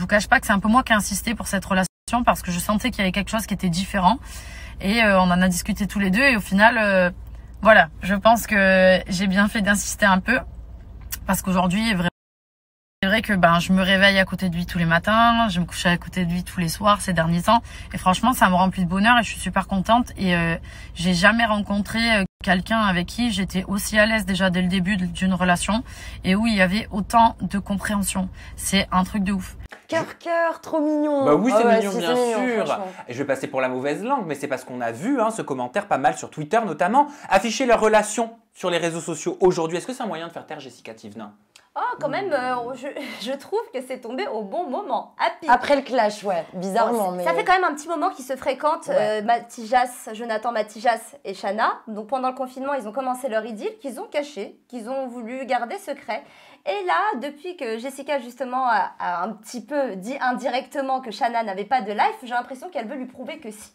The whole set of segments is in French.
vous cache pas que c'est un peu moi qui ai insisté pour cette relation parce que je sentais qu'il y avait quelque chose qui était différent. Et on en a discuté tous les deux et au final, voilà, je pense que j'ai bien fait d'insister un peu parce qu'aujourd'hui, c'est vrai que je me réveille à côté de lui tous les matins, je me couche à côté de lui tous les soirs ces derniers temps et franchement ça me remplit de bonheur et je suis super contente et j'ai jamais rencontré quelqu'un avec qui j'étais aussi à l'aise déjà dès le début d'une relation et où il y avait autant de compréhension. C'est un truc de ouf. Cœur, trop mignon. Bah oui, c'est mignon, si, bien mignon, sûr. Et je vais passer pour la mauvaise langue, mais c'est parce qu'on a vu ce commentaire pas mal sur Twitter notamment, afficher leur relation sur les réseaux sociaux aujourd'hui. Est-ce que c'est un moyen de faire taire Jessica Thivenin? Oh, quand même, je trouve que c'est tombé au bon moment. Happy. Après le clash, ouais, bizarrement. Bon, ça fait quand même un petit moment qu'ils se fréquentent, Jonathan Matijas et Shanna. Donc pendant le confinement, ils ont commencé leur idylle qu'ils ont caché, qu'ils ont voulu garder secret. Et là, depuis que Jessica justement a un petit peu dit indirectement que Shanna n'avait pas de life, j'ai l'impression qu'elle veut lui prouver que si.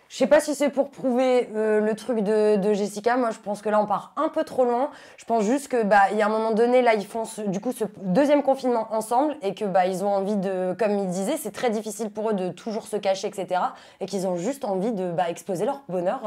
Je sais pas si c'est pour prouver le truc de Jessica. Moi, je pense que là, on part un peu trop loin. Je pense juste que il y a un moment donné, là, ils font ce deuxième confinement ensemble et que ils ont envie de, comme ils disaient, c'est très difficile pour eux de toujours se cacher, etc. Et qu'ils ont juste envie de exposer leur bonheur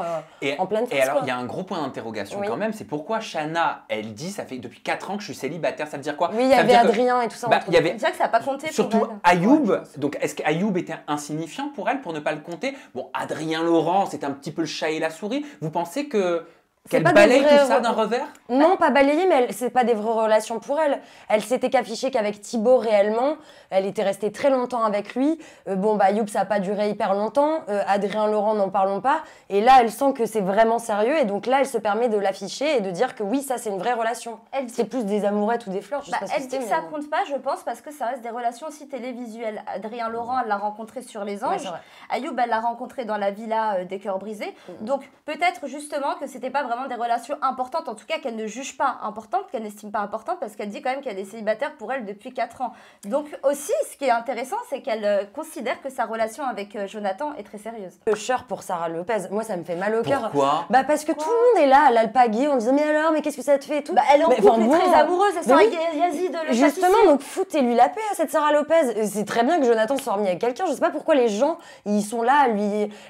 en pleine face. Et alors, il y a un gros point d'interrogation quand même. C'est pourquoi Shanna, elle dit, ça fait depuis 4 ans que je suis célibataire. Ça veut dire quoi? Oui, il y avait Adrien et tout ça. Il y avait déjà que ça n'a pas compté. Surtout pour elle. Ayoub. Donc, est-ce qu'Ayoub était insignifiant pour elle pour ne pas le compter? Bon, Adrien Laurent, c'était un petit peu le chat et la souris. Vous pensez qu'elle balaye tout ça d'un revers? Non, pas balayer, mais c'est pas des vraies relations pour elle. Elle s'était qu'affichée qu'avec Thibaut réellement. Elle était restée très longtemps avec lui. Ayoub, ça n'a pas duré hyper longtemps. Adrien Laurent, n'en parlons pas. Et là, elle sent que c'est vraiment sérieux. Et donc là, elle se permet de l'afficher et de dire que oui, ça, c'est une vraie relation. C'est plus des amourettes ou des fleurs. Elle dit que ça compte pas, je pense, parce que ça reste des relations aussi télévisuelles. Adrien Laurent, elle l'a rencontré sur Les Anges. Ouais, Ayoub, elle l'a rencontré dans la villa des Cœurs Brisés. Donc peut-être justement que c'était pas vraiment des relations importantes, en tout cas qu'elle ne juge pas importantes, qu'elle n'estime pas importantes, parce qu'elle dit quand même qu'elle est célibataire pour elle depuis 4 ans. Donc aussi, ce qui est intéressant, c'est qu'elle considère que sa relation avec Jonathan est très sérieuse. Le cher pour Sarah Lopez, moi ça me fait mal au cœur. Pourquoi? Parce que tout le monde est là à l'alpaguer en disant mais alors, mais qu'est-ce que ça te fait et tout. Elle est en couple, elle est très amoureuse, elle sort avec Yazid le justement, donc foutez-lui la paix à cette Sarah Lopez. C'est très bien que Jonathan soit remis avec quelqu'un, je sais pas pourquoi les gens, ils sont là,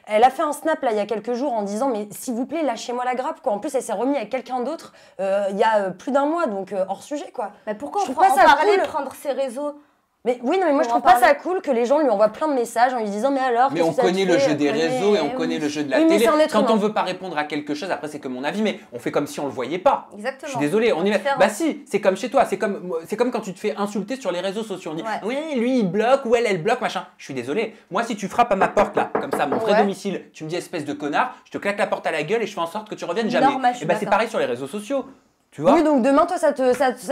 elle a fait un snap là il y a quelques jours en disant mais s'il vous plaît, lâchez-moi la grappe quoi. En plus, elle s'est remis avec quelqu'un d'autre il y a plus d'un mois, donc hors sujet quoi. Mais pourquoi on prend en parler, prendre ses réseaux? Mais oui, non, mais moi je trouve pas ça cool que les gens lui envoient plein de messages en lui disant mais alors. Mais on connaît le jeu des réseaux et on connaît le jeu de la télé. Quand on veut pas répondre à quelque chose, après c'est que mon avis, mais on fait comme si on le voyait pas. Exactement. Je suis désolée, on y va. Bah si, c'est comme chez toi, c'est comme quand tu te fais insulter sur les réseaux sociaux. On dit oui, lui il bloque ou elle bloque machin. Je suis désolée. Moi si tu frappes à ma porte là, comme ça, mon vrai domicile, tu me dis espèce de connard, je te claque la porte à la gueule et je fais en sorte que tu reviennes jamais. Et bah c'est pareil sur les réseaux sociaux. Tu vois? Oui, donc demain, toi, ça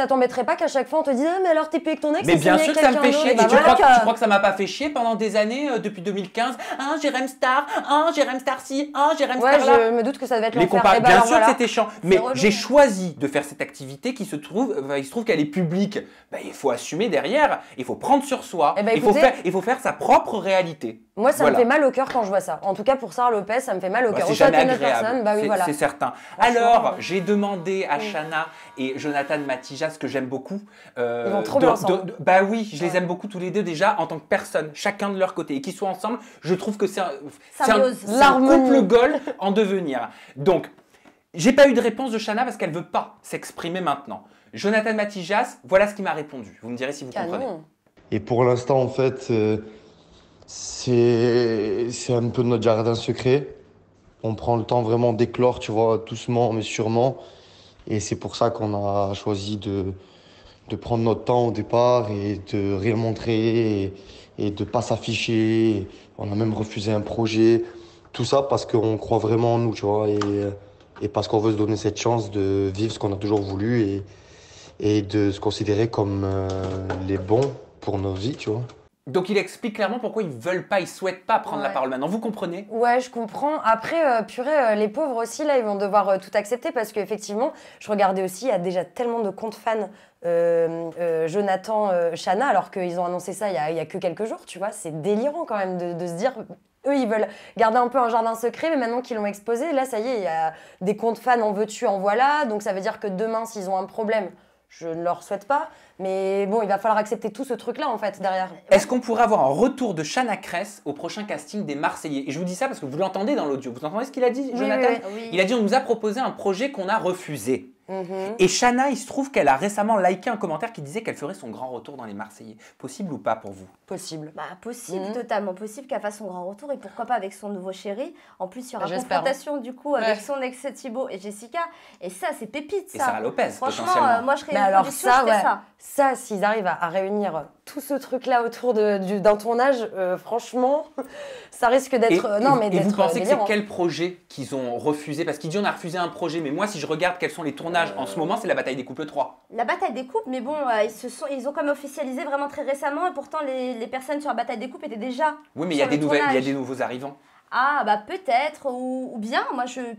t'embêterait pas qu'à chaque fois on te dise ah, mais alors t'es plus avec ton ex? Mais bien sûr que ça me fait chier. Et tu crois que ça m'a pas fait chier pendant des années, depuis 2015? Ah, Jérém Star, Jérém Star ci, Jérém Star là. Je me doute que ça devait être l'enfer. Bien sûr que c'était chiant. Mais j'ai choisi de faire cette activité qui il se trouve qu'elle est publique. Il faut assumer derrière, il faut prendre sur soi, il faut faire sa propre réalité. Moi, ça me fait mal au cœur quand je vois ça. En tout cas, pour Sarah Lopez, ça me fait mal au cœur. C'est jamais agréable, c'est certain. Alors, j'ai demandé à Shanna et Jonathan Matijas, que j'aime beaucoup. Ils vont trop bien ensemble. Oui, je les aime beaucoup tous les deux déjà en tant que personne, chacun de leur côté. Et qu'ils soient ensemble, je trouve que c'est un couple goal en devenir. Donc, j'ai pas eu de réponse de Shanna parce qu'elle veut pas s'exprimer maintenant. Jonathan Matijas, voilà ce qu'il m'a répondu. Vous me direz si vous comprenez. Et pour l'instant, en fait, c'est un peu notre jardin secret. On prend le temps vraiment d'éclore, tu vois, doucement mais sûrement. Et c'est pour ça qu'on a choisi de prendre notre temps au départ et de rien montrer et de pas s'afficher. On a même refusé un projet. Tout ça parce qu'on croit vraiment en nous, tu vois, et parce qu'on veut se donner cette chance de vivre ce qu'on a toujours voulu et de se considérer comme les bons pour nos vies, tu vois. Donc il explique clairement pourquoi ils veulent pas, ils souhaitent pas prendre la parole maintenant. Vous comprenez? Ouais, je comprends. Après, purée, les pauvres aussi, là, ils vont devoir tout accepter parce qu'effectivement, je regardais aussi, il y a déjà tellement de comptes fans Jonathan, Shanna, alors qu'ils ont annoncé ça il y a que quelques jours, tu vois. C'est délirant quand même de se dire... Eux, ils veulent garder un peu un jardin secret, mais maintenant qu'ils l'ont exposé, là, ça y est, il y a des comptes fans en veux-tu, en voilà. Donc ça veut dire que demain, s'ils ont un problème... je ne leur souhaite pas. Mais bon, il va falloir accepter tout ce truc-là, en fait, derrière. Est-ce qu'on pourrait avoir un retour de Chana Cress au prochain casting des Marseillais? Et je vous dis ça parce que vous l'entendez dans l'audio. Vous entendez ce qu'il a dit, Jonathan? Oui. Il a dit on nous a proposé un projet qu'on a refusé. Et Chana, il se trouve qu'elle a récemment liké un commentaire qui disait qu'elle ferait son grand retour dans les Marseillais. Possible ou pas pour vous? Possible. Bah, possible, totalement possible qu'elle fasse son grand retour et pourquoi pas avec son nouveau chéri. En plus, il y aura confrontation du coup avec son ex Thibaut et Jessica. Et ça, c'est pépite ça. Et Sarah Lopez, franchement, potentiellement. moi je serais alors ça, s'ils arrivent à réunir tout ce truc-là autour d'un tournage, franchement, ça risque d'être... Et vous pensez que c'est quel projet qu'ils ont refusé? Parce qu'il dit on a refusé un projet, mais moi si je regarde quels sont les tournages en ce moment, c'est la bataille des couples 3. La bataille des couples, mais bon, ils ont quand même officialisé vraiment très récemment et pourtant les personnes sur la bataille des couples étaient déjà. Oui, mais il y a des nouveaux arrivants. Ah, bah peut-être, ou bien,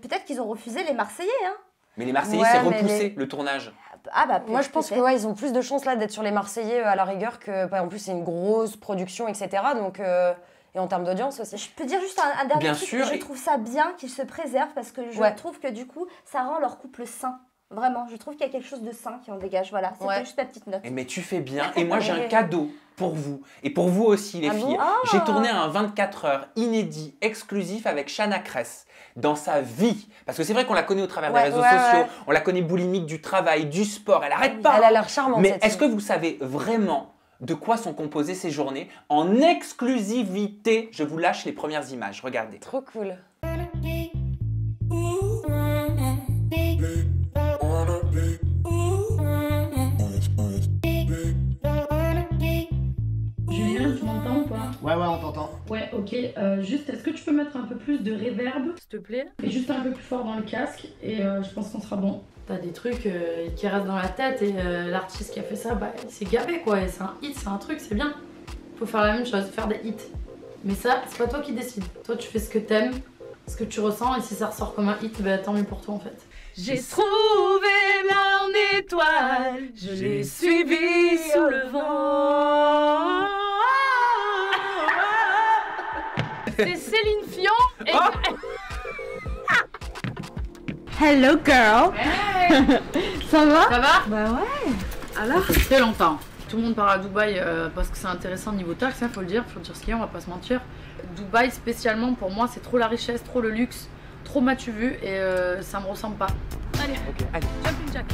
peut-être qu'ils ont refusé les Marseillais. Hein. Mais les Marseillais, c'est repoussé le tournage. Ah bah moi je pense que ils ont plus de chances là d'être sur les Marseillais à la rigueur que en plus c'est une grosse production etc. Donc et en termes d'audience aussi. Je peux dire juste un dernier truc. Sûr, je trouve ça bien qu'ils se préservent parce que je trouve que du coup ça rend leur couple sain. Vraiment, je trouve qu'il y a quelque chose de sain qui en dégage. Voilà, c'était juste ma petite note. Mais tu fais bien. Et moi j'ai un cadeau pour vous et pour vous aussi les filles. J'ai tourné un 24 heures inédit exclusif avec Chana Cress dans sa vie. Parce que c'est vrai qu'on la connaît au travers des réseaux sociaux, on la connaît boulimique du travail, du sport, elle arrête pas. Elle a l'air charmante. Mais est-ce que vous savez vraiment de quoi sont composées ces journées? En exclusivité, je vous lâche les premières images, regardez. Trop cool. Ouais, on t'entend. Ouais, ok. Juste, est-ce que tu peux mettre un peu plus de reverb, s'il te plaît? Et juste un peu plus fort dans le casque, et je pense qu'on sera bon. T'as des trucs qui restent dans la tête, et l'artiste qui a fait ça, bah, il s'est gavé, quoi. Et c'est un hit, c'est un truc, c'est bien. Faut faire la même chose, faire des hits. Mais ça, c'est pas toi qui décides. Toi, tu fais ce que t'aimes, ce que tu ressens, et si ça ressort comme un hit, bah, tant mieux pour toi, en fait. J'ai trouvé mon étoile, je l'ai suivie sous le vent. C'est Céline Fion et... Hello girl. Hey. Ça va? Ça va? Bah ouais. Alors? Ça fait très longtemps. Tout le monde part à Dubaï parce que c'est intéressant niveau taxe, hein, faut le dire ce qu'il y a, on va pas se mentir. Dubaï spécialement pour moi c'est trop la richesse, trop le luxe, trop m'as-tu vu et ça me ressemble pas. Allez, allez. Jumping jack.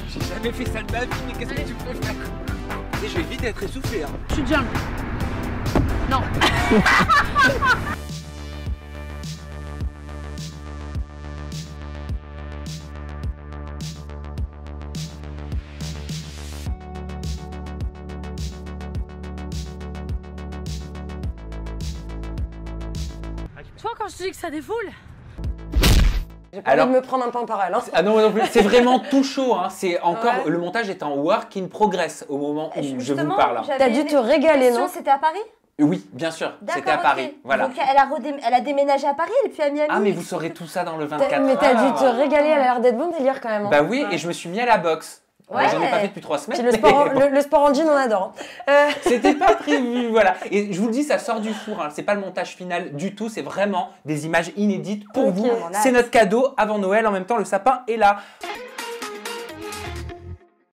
J'ai jamais fait ça de ma vie, mais qu'est-ce que tu peux faire? Et je vais vite être essoufflé. Hein. Tu jump. Non. Tu vois quand je te dis que ça défoule? J'ai pas envie de me prendre un pain par elle. Hein. Ah non, non plus, c'est vraiment tout chaud. Hein. C'est encore le montage est en work in progress au moment où je vous parle. T'as dû te régaler, non? C'était à Paris? Oui, bien sûr, c'était à Paris. Voilà. Donc elle a déménagé à Paris et puis à Miami. Ah mais vous saurez tout ça dans le 24 heures. Mais t'as dû te régaler, elle a l'air d'être bon délire quand même. Hein. Bah oui, et je me suis mis à la boxe. Ouais. J'en ai pas fait depuis 3 semaines. Le sport en jean, on adore. C'était pas prévu, voilà. Et je vous le dis, ça sort du four. Hein. C'est pas le montage final du tout. C'est vraiment des images inédites pour vous. C'est notre cadeau avant Noël. En même temps, le sapin est là.